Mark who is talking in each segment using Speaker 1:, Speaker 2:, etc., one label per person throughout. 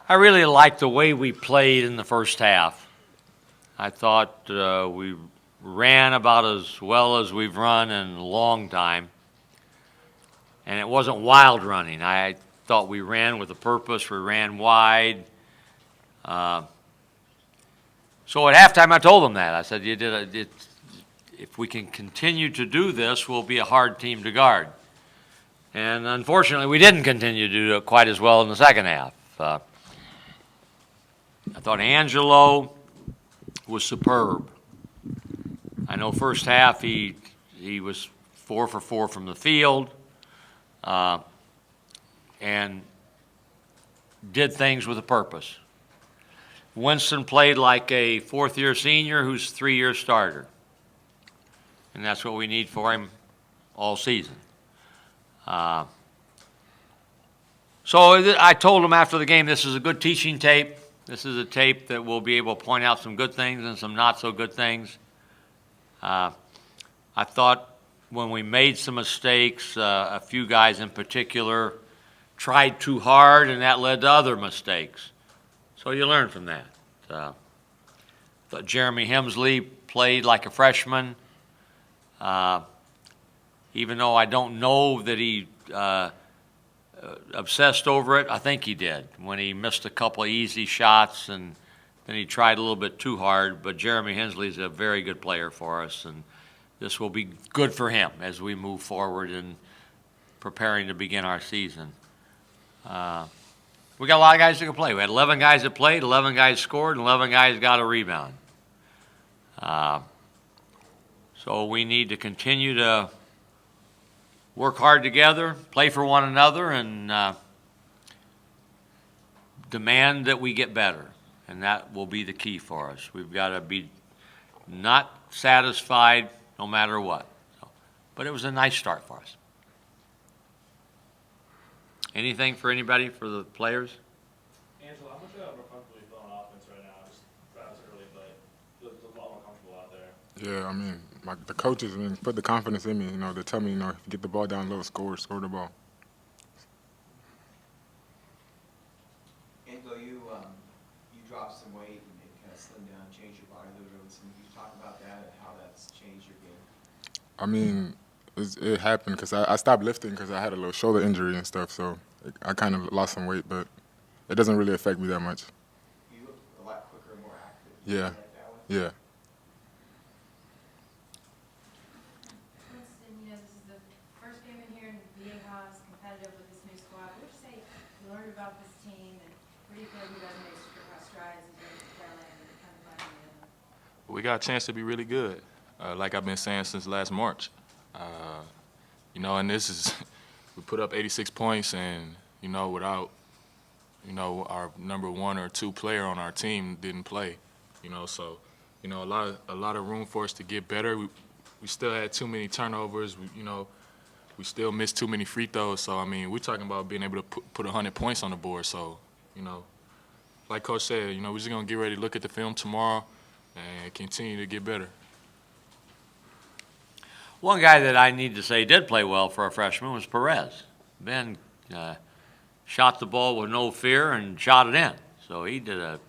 Speaker 1: I really liked the way we played in the first half. I thought we ran about as well as we've run in a long time. And it wasn't wild running. I thought we ran with a purpose. We ran wide. So at halftime, I told them that. I said, if we can continue to do this, we'll be a hard team to guard. And unfortunately, we didn't continue to do it quite as well in the second half. I thought Angelo was superb. I know first half he was 4 for 4 from the field and did things with a purpose. Winston played like a fourth-year senior who's a 3-year starter. And that's what we need for him all season. So I told him after the game, this is a good teaching tape. This is a tape that we'll be able to point out some good things and some not so good things. I thought when we made some mistakes, a few guys in particular tried too hard, and that led to other mistakes. So you learn from that. Thought Jeremy Hemsley played like a freshman. Even though I don't know that he obsessed over it, I think he did when he missed a couple of easy shots and then he tried a little bit too hard. But Jeremy Hensley is a very good player for us, and this will be good for him as we move forward in preparing to begin our season. We got a lot of guys that can play. We had 11 guys that played, 11 guys scored, and 11 guys got a rebound. So we need to continue to work hard together, play for one another, and demand that we get better. And that will be the key for us. We've got to be not satisfied no matter what. But it was a nice start for us. Anything for anybody, for the players?
Speaker 2: Angelo, how much more comfortable you feel on offense right now? Just practice early, but it feels a lot more comfortable out there.
Speaker 3: Yeah, I mean, the coaches put the confidence in me, to tell me, get the ball down low, score the ball.
Speaker 4: Angelo, you dropped some weight and kind of slimmed down, changed your body a little bit. Can you talk about that and how that's changed your game?
Speaker 3: I mean, it happened because I stopped lifting because I had a little shoulder injury and stuff, so I kind of lost some weight, but it doesn't really affect me that much.
Speaker 4: You look a lot quicker and more active.
Speaker 3: Yeah, yeah.
Speaker 5: Winston, this is the first game in here in Viejas, competitive with this new squad. What would you say you learned about this team, and where do you feel like you guys made strides in terms of gelling and kind of finding the rhythm?
Speaker 6: We got a chance to be really good, like I've been saying since last March. And this is, we put up 86 points and, without, our number 1 or 2 player on our team didn't play, so, a lot of room for us to get better. We still had too many turnovers, we still missed too many free throws, so, we're talking about being able to put 100 points on the board, so, like Coach said, we're just going to get ready to look at the film tomorrow and continue to get better.
Speaker 1: One guy that I need to say did play well for a freshman was Perez. Ben shot the ball with no fear and shot it in. So he did a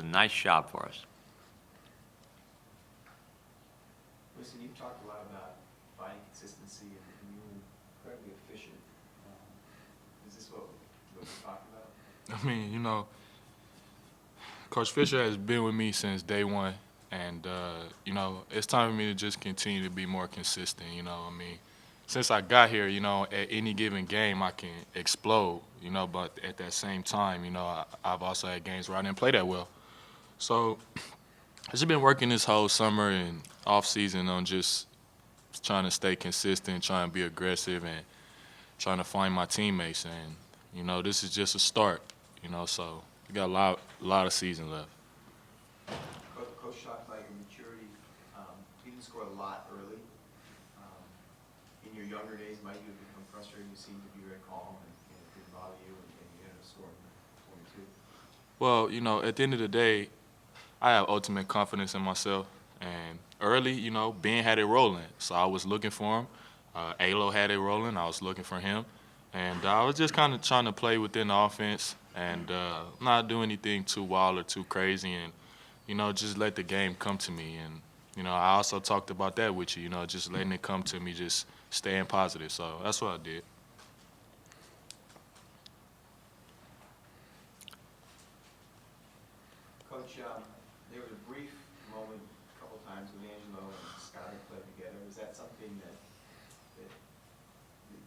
Speaker 1: nice job for us.
Speaker 4: Winston, you've talked a lot about finding consistency and you were incredibly efficient. Is this what we're talking about?
Speaker 6: Coach Fisher has been with me since day one. And, it's time for me to just continue to be more consistent, Since I got here, at any given game I can explode, but at that same time, I've also had games where I didn't play that well. So I've just been working this whole summer and off season on just trying to stay consistent, trying to be aggressive, and trying to find my teammates. And, this is just a start, so we got a lot of season left.
Speaker 4: Coach talked about your maturity. You didn't score a lot early. In your younger days, might you have become frustrated? You seem to be very calm and it didn't bother you, and you ended up scoring 22.
Speaker 6: Well, at the end of the day, I have ultimate confidence in myself. And early, Ben had it rolling, so I was looking for him. Alo had it rolling. I was looking for him. And I was just kind of trying to play within the offense and not do anything too wild or too crazy and, just let the game come to me. And, I also talked about that with you, just letting it come to me, just staying positive. So that's what I did.
Speaker 4: Coach, there was a brief moment a couple times when Angelo and Scott had played together. Is that something that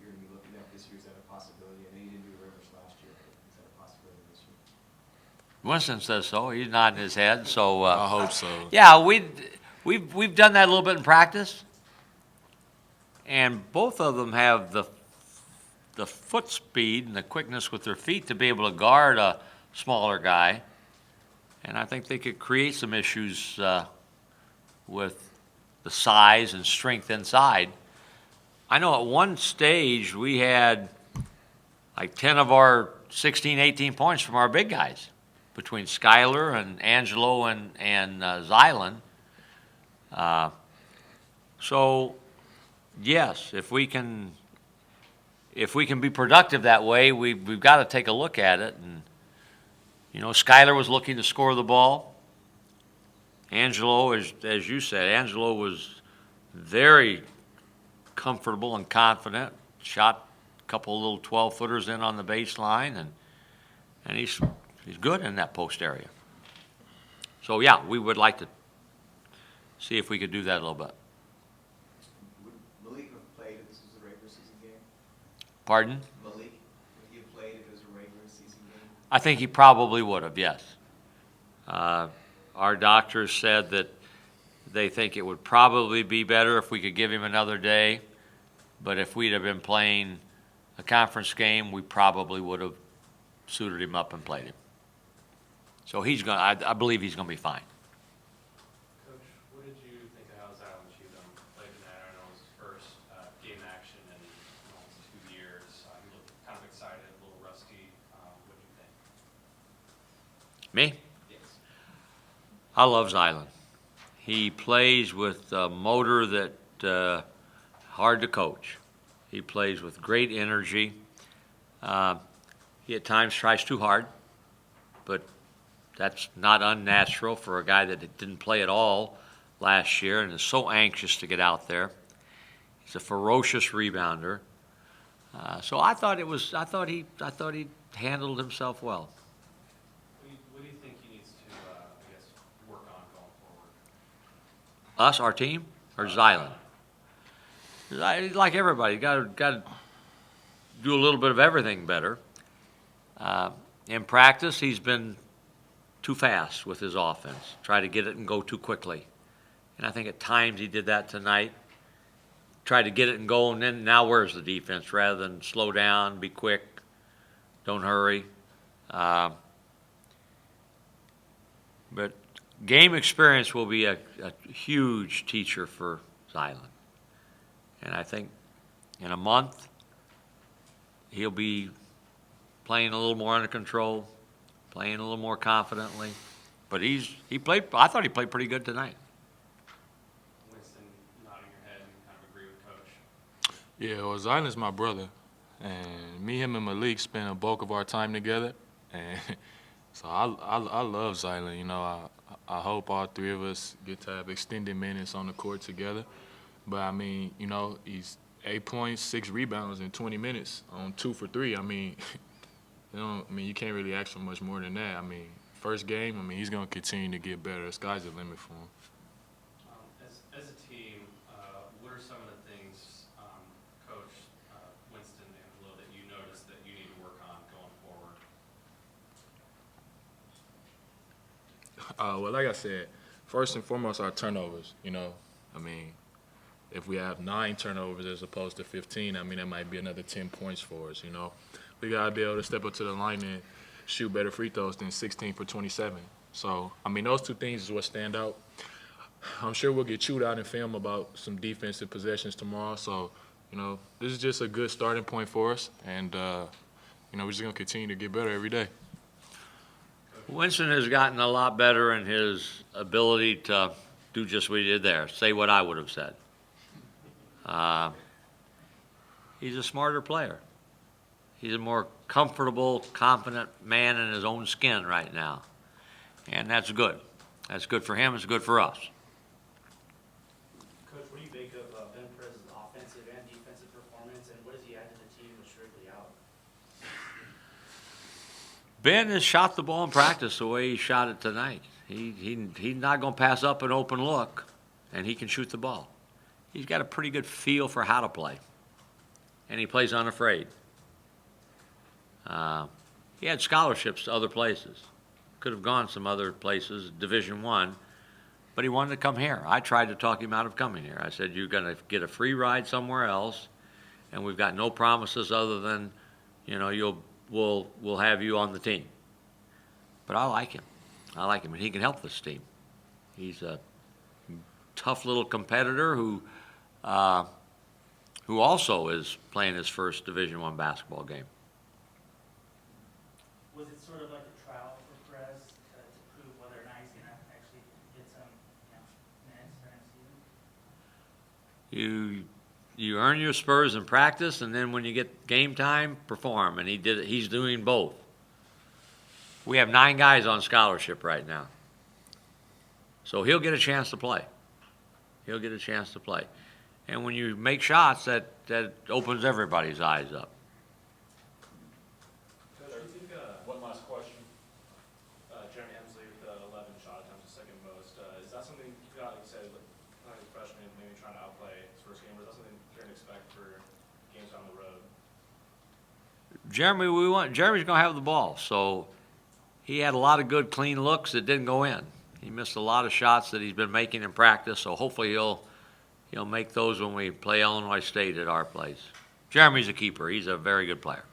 Speaker 4: you're going to be looking at this year? Is that a possibility? I know you didn't do the Rivers last year, but is that a possibility this year?
Speaker 1: Winston says so. He's nodding his head. So
Speaker 6: I hope so.
Speaker 1: yeah, we've done that a little bit in practice, and both of them have the foot speed and the quickness with their feet to be able to guard a smaller guy. And I think they could create some issues with the size and strength inside. I know at one stage we had like 10 of our 16, 18 points from our big guys between Skyler and Angelo and Zylan. So, yes, if we can be productive that way, we've got to take a look at it. And Skyler was looking to score the ball. Angelo, as you said, Angelo was very comfortable and confident. Shot a couple of little 12-footers in on the baseline, and he's good in that post area. So yeah, we would like to see if we could do that a little bit.
Speaker 4: Would Malik have played if this was a regular season game?
Speaker 1: Pardon?
Speaker 4: Malik, would he have played if it was a regular season game?
Speaker 1: I think he probably would have, yes. Our doctors said that they think it would probably be better if we could give him another day, but if we'd have been playing a conference game, we probably would have suited him up and played him. So I believe he's going to be fine.
Speaker 2: Coach, what did you think of how Zylan Cheatham played tonight? I know it was his first game action in almost 2 years. He looked kind of excited, a little rusty. What did you think?
Speaker 1: Me?
Speaker 2: Yes.
Speaker 1: I love Zylan. He plays with a motor that hard to coach. He plays with great energy. He at times tries too hard, but that's not unnatural for a guy that didn't play at all last year and is so anxious to get out there. He's a ferocious rebounder. So I thought he handled himself well.
Speaker 2: What do you think he needs to, work on going forward?
Speaker 1: Us, our team, or Zylan? Like everybody, got to do a little bit of everything better. In practice, he's been too fast with his offense, try to get it and go too quickly. And I think at times he did that tonight. Tried to get it and go, and then now where's the defense? Rather than slow down, be quick, don't hurry. But game experience will be a huge teacher for Zylan. And I think in a month, he'll be playing a little more under control, playing a little more confidently. But I thought he played pretty good tonight.
Speaker 2: Winston nodding your head and kind of agree with Coach.
Speaker 6: Yeah, well, Zylan's my brother, and me, him, and Malik spend a bulk of our time together, and so I love Zylan. I hope all three of us get to have extended minutes on the court together. But I mean, he's 8 points, 6 rebounds in 20 minutes on 2 for 3. I mean, you can't really ask for much more than that. I mean, first game, he's going to continue to get better. The sky's the limit for him.
Speaker 2: As a team, what are some of the things, Coach Winston and Angelo, that you noticed that you need to work on going forward?
Speaker 6: Well, like I said, first and foremost, our turnovers. If we have 9 turnovers as opposed to 15, that might be another 10 points for us. We got to be able to step up to the line and shoot better free throws than 16 for 27. So, those 2 things is what stand out. I'm sure we'll get chewed out in film about some defensive possessions tomorrow. So, this is just a good starting point for us. And, we're just going to continue to get better every day.
Speaker 1: Winston has gotten a lot better in his ability to do just what he did there, say what I would have said. He's a smarter player. He's a more comfortable, confident man in his own skin right now. And that's good. That's good for him, it's good for us.
Speaker 7: Coach, what do you make of Ben Perez's offensive and defensive performance, and what does he add to the team with Strickly out?
Speaker 1: Ben has shot the ball in practice the way he shot it tonight. He's not going to pass up an open look, and he can shoot the ball. He's got a pretty good feel for how to play, and he plays unafraid. He had scholarships to other places. Could have gone some other places, Division I, but he wanted to come here. I tried to talk him out of coming here. I said, you're going to get a free ride somewhere else, and we've got no promises other than, we'll have you on the team. But I like him. I like him, and he can help this team. He's a tough little competitor who also is playing his first Division I basketball game.
Speaker 7: Was it sort of like a trial for Perez to prove whether or not he's going to actually get some minutes for next season?
Speaker 1: You earn your spurs in practice, and then when you get game time, perform. And he's doing both. We have 9 guys on scholarship right now. So he'll get a chance to play. He'll get a chance to play. And when you make shots, that opens everybody's eyes up.
Speaker 2: Coach, I think, one last question. Jeremy Emsley with 11 shot attempts, the second most. Is that something you got, like you said, playing as a freshman, maybe trying to outplay his first game, or is that something you're going to expect for games down the road?
Speaker 1: Jeremy's going to have the ball. So he had a lot of good, clean looks that didn't go in. He missed a lot of shots that he's been making in practice, so hopefully he'll make those when we play Illinois State at our place. Jeremy's a keeper. He's a very good player.